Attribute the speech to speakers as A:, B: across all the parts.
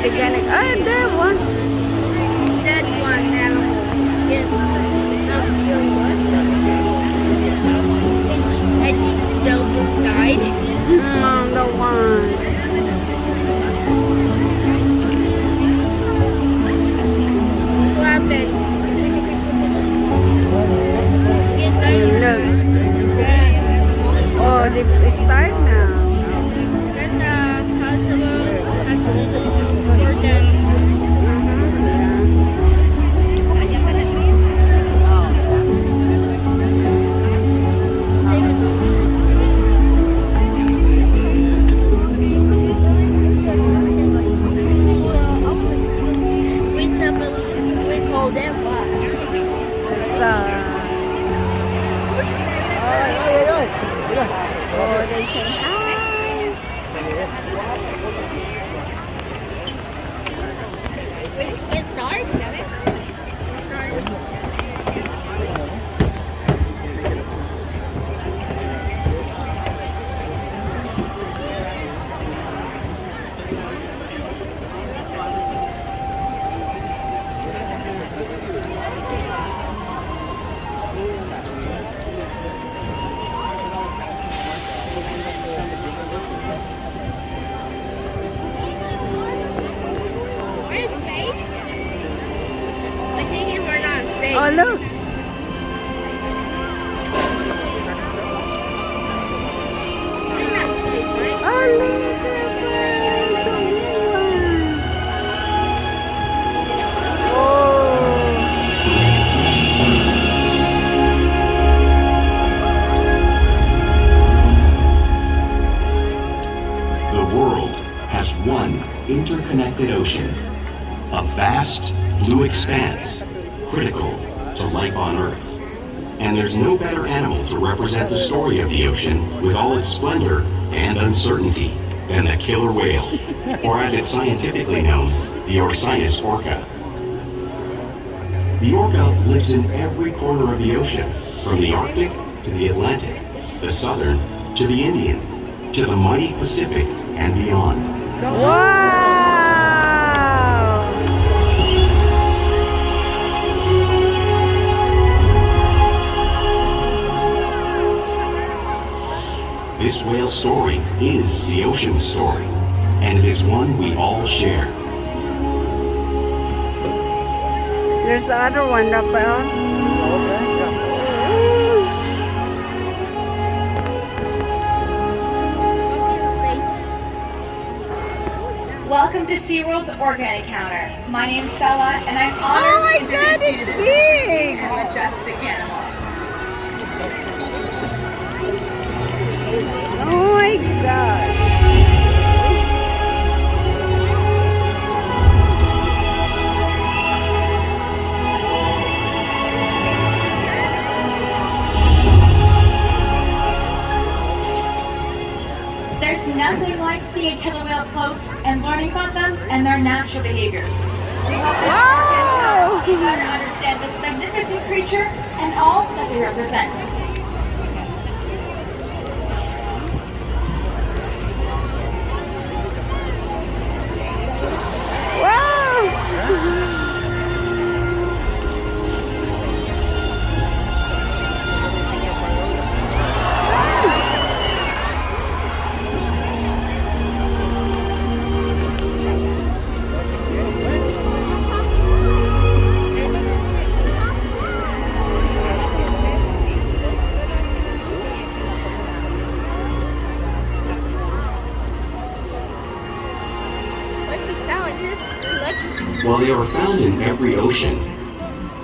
A: Organic. Oh, there one.
B: That one animal is not feel good. I think the dog died.
A: The one.
B: What happened?
A: Look.
B: Yeah.
A: Oh, they start now.
B: That's a cultural for them. We call them what?
A: It's oh, they say hi.
B: It's dark, Where's space? I think we're not in space.
A: Oh, look.
B: We're not in space, right?
A: Oh, look at that.
C: The world has one interconnected ocean, a vast blue expanse critical to life on Earth. And there's no better animal to represent the story of the ocean with all its splendor and uncertainty than the killer whale, or as it's scientifically known, the orca. The orca lives in every corner of the ocean, from the Arctic to the Atlantic, the Southern to the Indian, to the mighty Pacific and beyond.
A: Wow!
C: This whale story is the ocean's story, and it is one we all share.
A: There's the other one, Rafael.
D: Welcome to Seaworld's Orca Encounter. My name's Bella, and I'm honored
A: Oh my
D: to
A: God,
D: introduce
A: it's
D: you to this
A: big!
D: and majestic animal.
A: Oh my God.
D: There's nothing like seeing a killer whale close and learning about them and their natural behaviors. We hope this
A: Wow!
D: Orca encounter better understand this magnificent creature and all that they represent.
A: Wow!
B: What's the sound? Look.
C: While they are found in every ocean,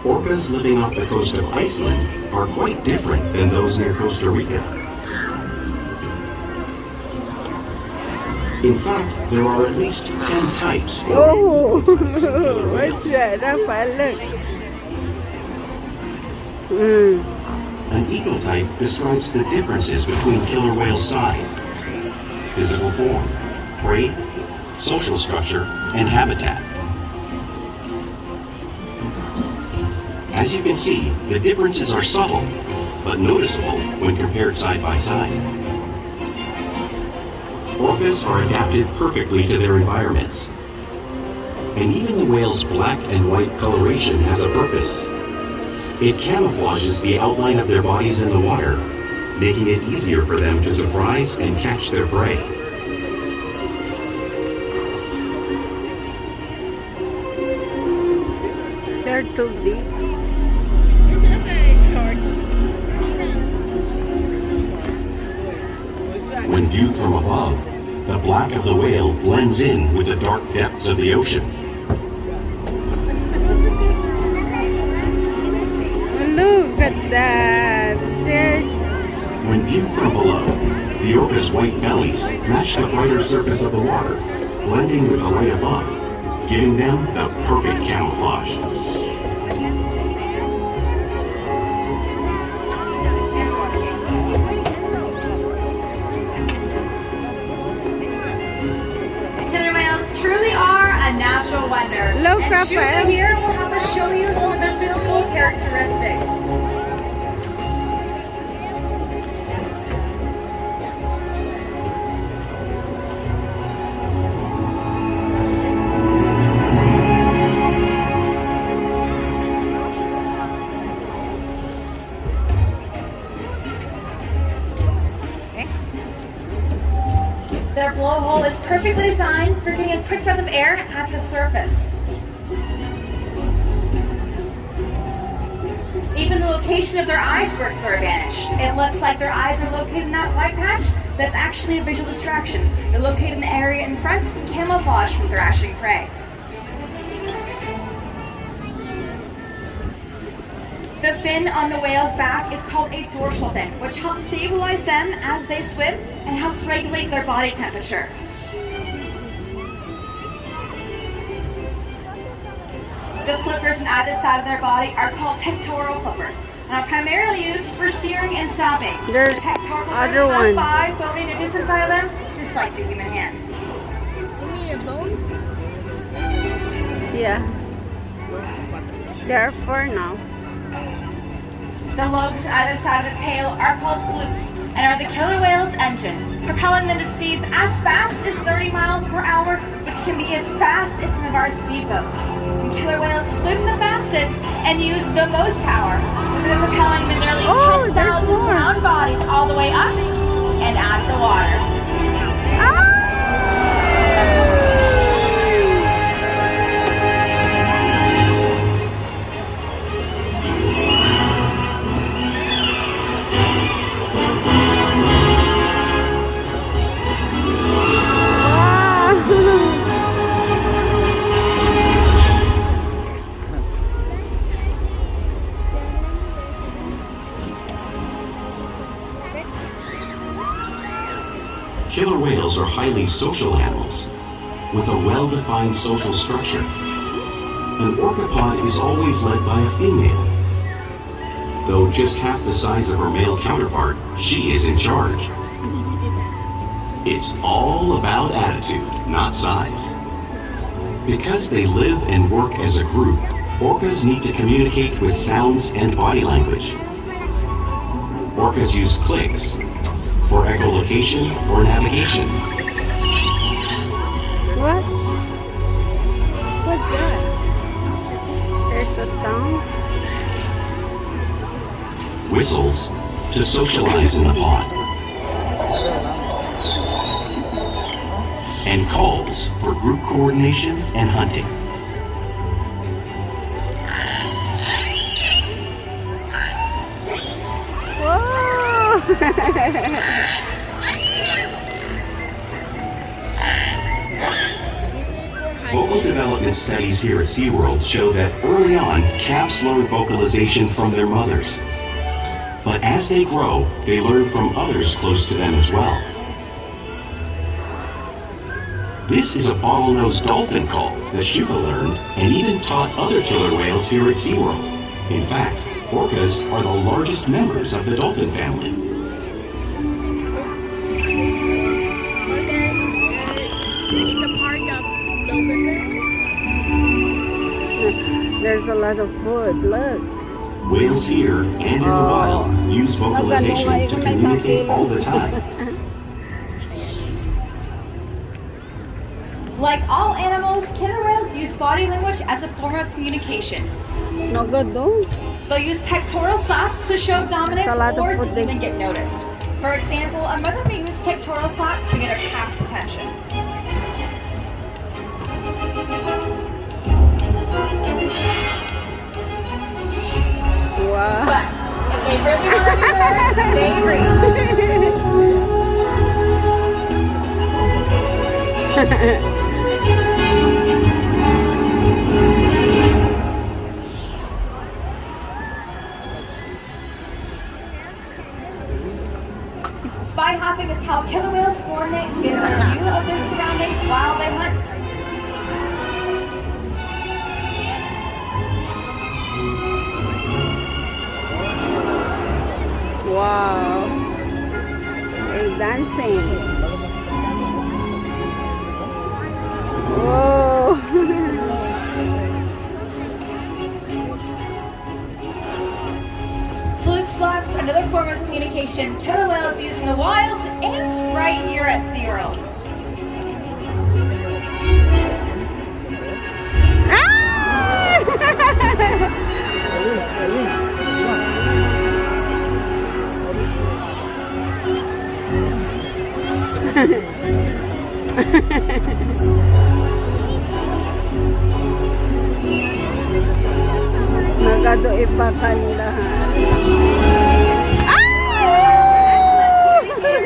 C: orcas living off the coast of Iceland are quite different than those near Costa Rica. In fact, there are at least 10 types.
A: Oh, what's that, Rafael? Look.
C: An eagle type describes the differences between killer whale size, physical form, prey, social structure, and habitat. As you can see, the differences are subtle, but noticeable when compared side by side. Orcas are adapted perfectly to their environments. And even the whale's black and white coloration has a purpose. It camouflages the outline of their bodies in the water, making it easier for them to surprise and catch their prey.
A: They're too big.
B: This is very short.
C: When viewed from above, the black of the whale blends in with the dark depths of the ocean.
A: Look at that. They're
C: When viewed from below, the orca's white bellies match the brighter surface of the water, blending with the light above, giving them the perfect camouflage.
D: Killer whales truly are a natural wonder.
A: Look,
D: and
A: Rafael.
D: Shuka here will have us show you some of their physical characteristics. Their blowhole is perfectly designed for getting a quick breath of air at the surface. Even the location of their eyes works to their advantage. It looks like their eyes are located in that white patch. That's actually a visual distraction. They're located in the area in front, camouflage from thrashing prey. The fin on the whale's back is called a dorsal fin, which helps stabilize them as they swim and helps regulate their body temperature. The flippers on either side of their body are called pectoral flippers and are primarily used for steering and stopping.
A: There's
D: the pectoral
A: other
D: flippers
A: one.
D: have 5 bony digits inside of them, just like the human hand.
B: Give me a bone.
A: yeah. There are 4 now.
D: The lobes on either side of the tail are called flukes and are the killer whale's engine, propelling them to speeds as fast as 30 miles per hour, which can be as fast as some of our speedboats. And killer whales swim the fastest and use the most power, with them propelling the nearly
A: Oh,
D: 10,000
A: there's more.
D: pound bodies all the way up and out of the water.
C: Killer whales are highly social animals with a well-defined social structure. An orca pod is always led by a female. Though just half the size of her male counterpart, she is in charge. It's all about attitude, not size. Because they live and work as a group, orcas need to communicate with sounds and body language. Orcas use clicks for echolocation or navigation.
A: What? What's that? There's a sound.
C: Whistles to socialize in the pod. And calls for group coordination and hunting.
A: Whoa!
C: Vocal development studies here at Seaworld show that early on, calves learn vocalization from their mothers. But as they grow, they learn from others close to them as well. This is a bottlenose dolphin call that Shuka learned and even taught other killer whales here at Seaworld. In fact, orcas are the largest members of the dolphin family.
B: It's a part of dolphin.
A: There's a lot of food. Look.
C: Whales here and in the wild use vocalization to communicate all the time.
D: Like all animals, killer whales use body language as a form of communication.
A: No good though.
D: They'll use pectoral slaps to show dominance
A: That's a lot of
D: or
A: food
D: to
A: they-
D: even get noticed. For example, a mother may use pectoral slap to get her calf's attention.
A: Wow.
D: But if they really want to be heard, they reach. Spy hopping is how killer whales coordinate to get a view of their surroundings while they hunt.
A: Wow. They're dancing. Whoa.
D: Fluke slaps are another form of communication killer whales use in the wild and right here at Seaworld.
A: Nagadoe pa kanlahan.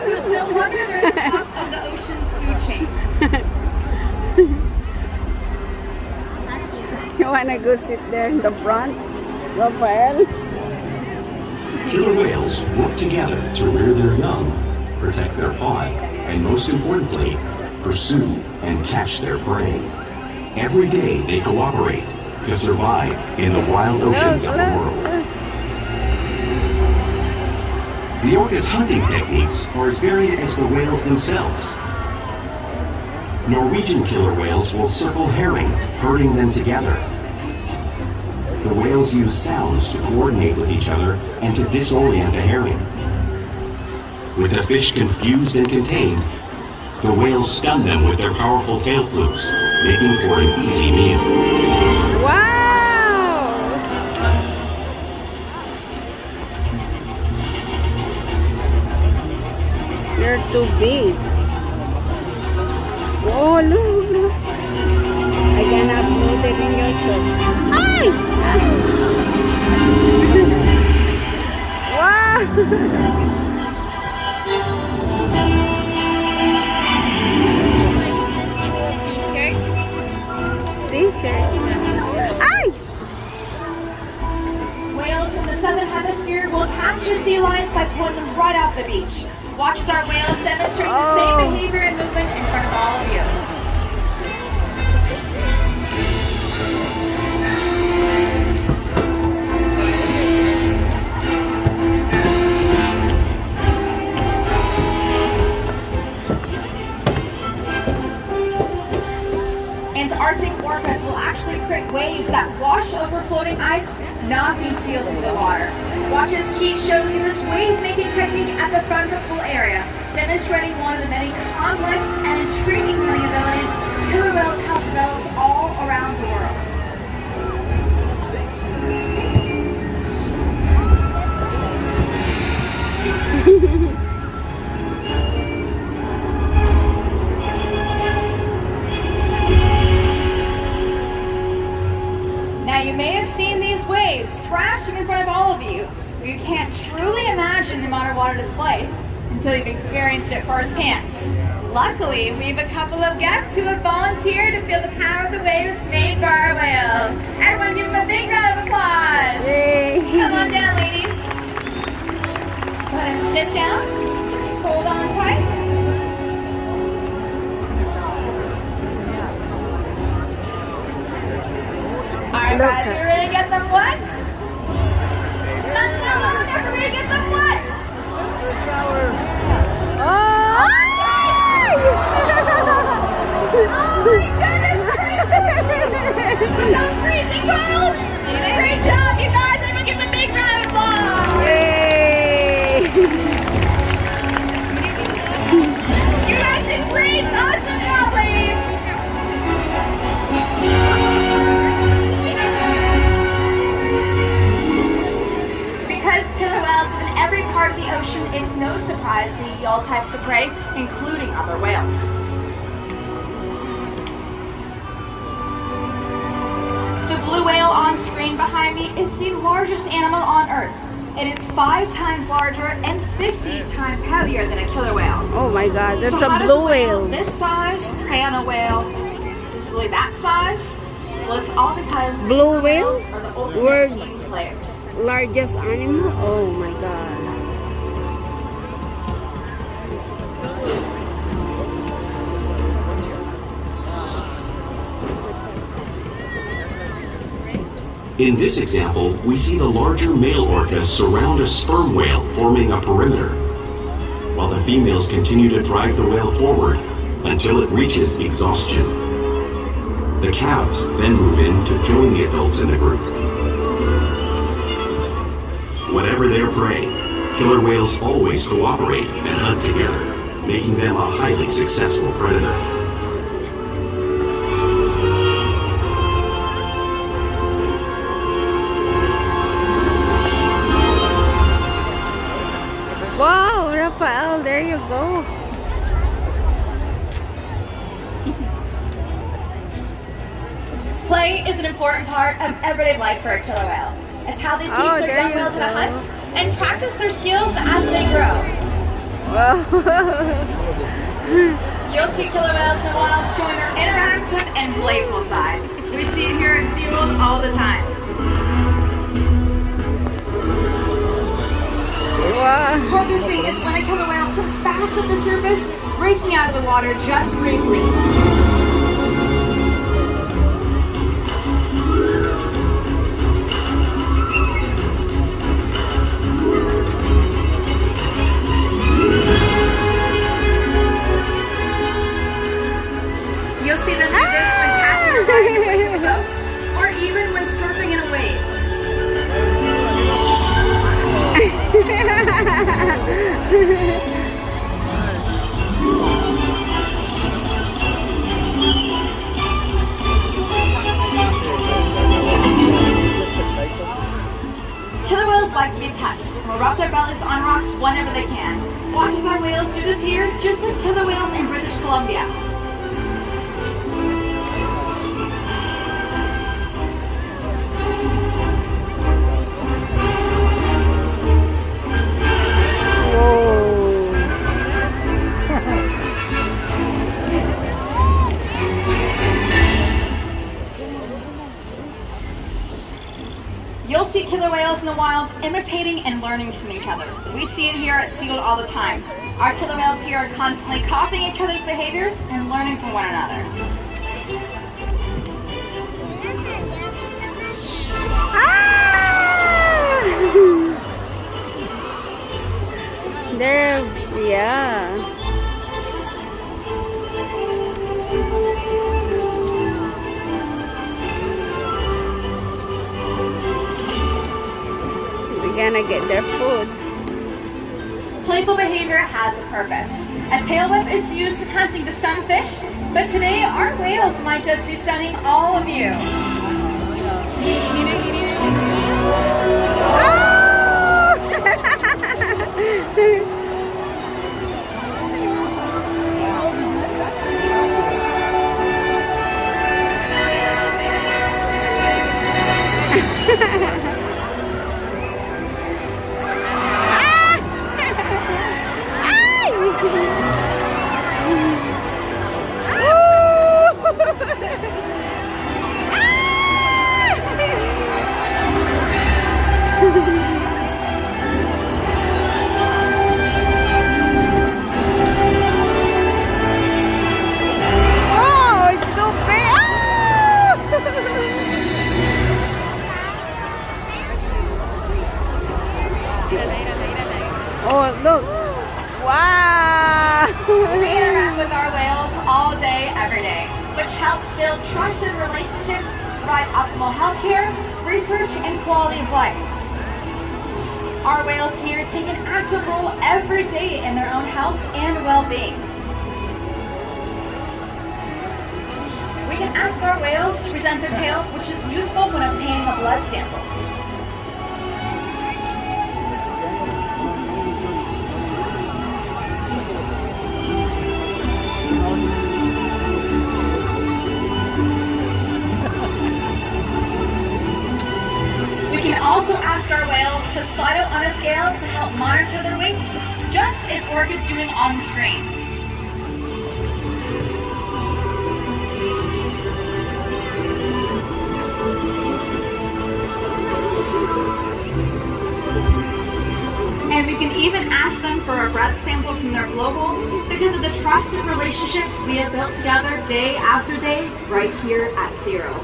D: So it's no wonder they're at the top of the ocean's food chain.
A: You wanna go sit there in the front, Rafael?
C: Killer whales work together to rear their young, protect their pod, and most importantly, pursue and catch their prey. Every day they cooperate to survive in the wild oceans of the world. The orca's hunting techniques are as varied as the whales themselves. Norwegian killer whales will circle herring, herding them together. The whales use sounds to coordinate with each other and to disorient a herring. With the fish confused and contained, the whales stun them with their powerful tail flukes, making for an easy meal.
A: Wow! You're too big. Oh, look. I cannot put it in your chest. Ay! Wow! T-shirt. Ay!
D: Whales in the southern hemisphere will capture sea lions by pulling them right off the beach. Watch as our whales demonstrate the same behavior and movement in front of all of you. Antarctic orcas will actually create waves that wash over floating ice, knocking seals into the water. Watch as Keith shows you this wave-making technique at the front of the pool area, demonstrating one of the many complex and intriguing hunting abilities killer whales have developed all around the world. Now you may have seen these waves crashing in front of all of you, but you can't truly imagine the amount of water displaced until you've experienced it firsthand. Luckily, we have a couple of guests who have volunteered to feel the power of the waves made by our whales. Everyone give them a big round of applause.
A: Yay!
D: Come on down, ladies. Go ahead and sit down. Just hold on tight. Alright guys, you ready to get them wet? Everybody get them wet!
A: Oh!
D: Oh my goodness gracious! So freezing cold! Great job, you guys! Everyone give them a big round of applause!
A: Yay!
D: You guys did great! Awesome job, ladies! It's no surprise they eat all types of prey, including other whales. The blue whale on screen behind me is the largest animal on Earth. It is 5 times larger and 50 times heavier than a killer whale.
A: Oh my god, that's
D: So how
A: a
D: does
A: blue
D: a
A: whale.
D: this size prey on a whale really that size? Well, it's all because
A: Blue
D: killer whales
A: whale?
D: are the ultimate
A: Words.
D: team players.
A: Largest animal? Oh my god.
C: In this example, we see the larger male orcas surround a sperm whale, forming a perimeter, while the females continue to drive the whale forward until it reaches exhaustion. The calves then move in to join the adults in the group. Whatever their prey, killer whales always cooperate and hunt together, making them a highly successful predator.
A: Wow, Rafael, there you go.
D: Play is an important part of everyday life for a killer whale. It's how they teach
A: Oh,
D: their
A: there
D: young
A: you
D: whales how to
A: go.
D: hunt and practice their skills as they grow.
A: Wow.
D: You'll see killer whales in the wild showing their interactive and playful side. We see it here at Seaworld all the time.
A: Wow.
D: Porpoising is when a killer whale swims fast at the surface, breaking out of the water just briefly. You'll see them do this when catching or riding away from boats, or even when surfing in a wave. Killer whales like to be touched and will rub their bellies on rocks whenever they can. Watch as our whales do this here, just like killer whales in British Columbia. You'll see killer whales in the wild imitating and learning from each other. We see it here at Seaworld all the time. Our killer whales here are constantly copying each other's behaviors and learning from one another.
A: There, yeah. We're gonna get their food.
D: Playful behavior has a purpose. A tail whip is used in hunting the stunned fish, but today our whales might just be stunning all of you.
A: Oh, it's so big. Oh, look. Wow.
D: We interact with our whales all day, every day, which helps build trusted relationships to provide optimal healthcare, research, and quality of life. Our whales here take an active role every day in their own health and well-being. We can ask our whales to present their tail, which is useful when obtaining a blood sample. to slide out on a scale to help monitor their weight, just as Orca's doing on the screen. And we can even ask them for a breath sample from their blowhole because of the trusted relationships we have built together day after day right here at Seaworld.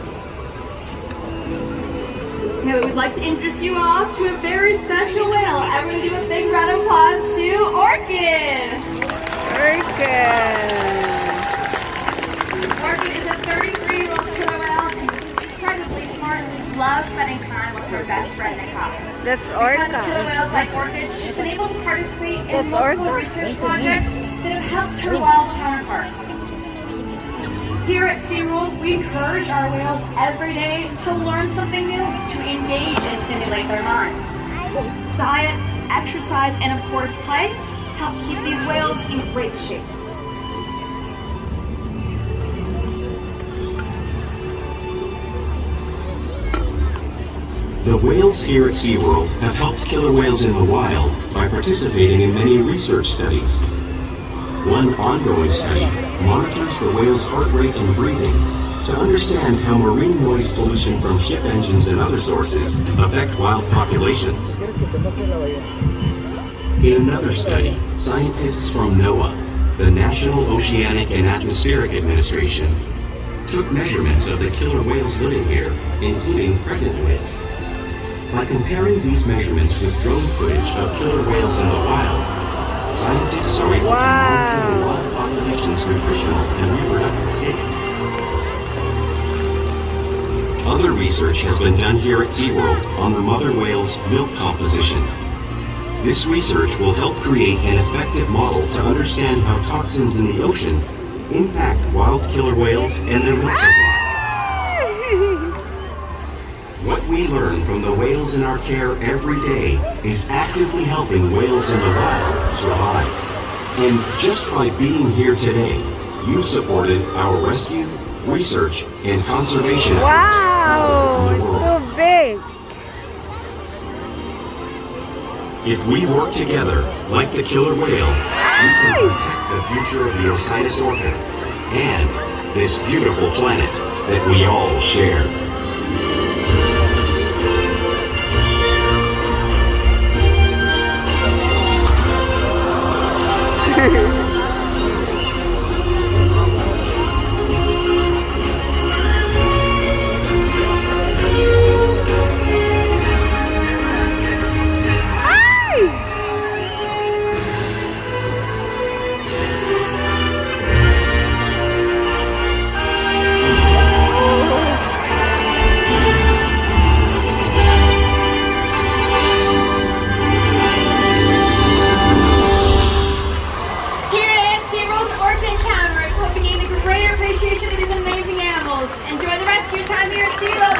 D: Now we'd like to introduce you all to a very special whale. Everyone give a big round of applause to Orca. Orca is a 33-year-old killer whale and incredibly smart and loves spending time with her best friend Nika.
A: That's
D: Because of killer
A: Orca.
D: whales like Orca, she's been able to participate in
A: That's
D: multiple
A: Orca.
D: research projects that have helped her wild counterparts. Here at Seaworld, we encourage our whales every day to learn something new, to engage and stimulate their minds. Diet, exercise, and of course play help keep these whales in great shape.
C: The whales here at SeaWorld have helped killer whales in the wild by participating in many research studies. One ongoing study monitors the whale's heart rate and breathing to understand how marine noise pollution from ship engines and other sources affect wild populations. In another study, scientists from NOAA, the National Oceanic and Atmospheric Administration, took measurements of the killer whales living here, including pregnant whales. By comparing these measurements with drone footage of killer whales in the wild, scientists are able to monitor the wild population's nutritional and reproductive states. Other research has been done here at SeaWorld on the mother whale's milk composition. This research will help create an effective model to understand how toxins in the ocean impact wild killer whales and their milk supply. What we learn from the whales in our care every day is actively helping whales in the wild survive. And just by being here today, you supported our rescue, research, and conservation efforts
A: Wow,
C: around
A: it's
C: the world.
A: so big.
C: If we work together, like the killer whale, we can protect the future of the Oceanus Orca and this beautiful planet that we all share.
D: Enjoy the rest of your time here at SeaWorld.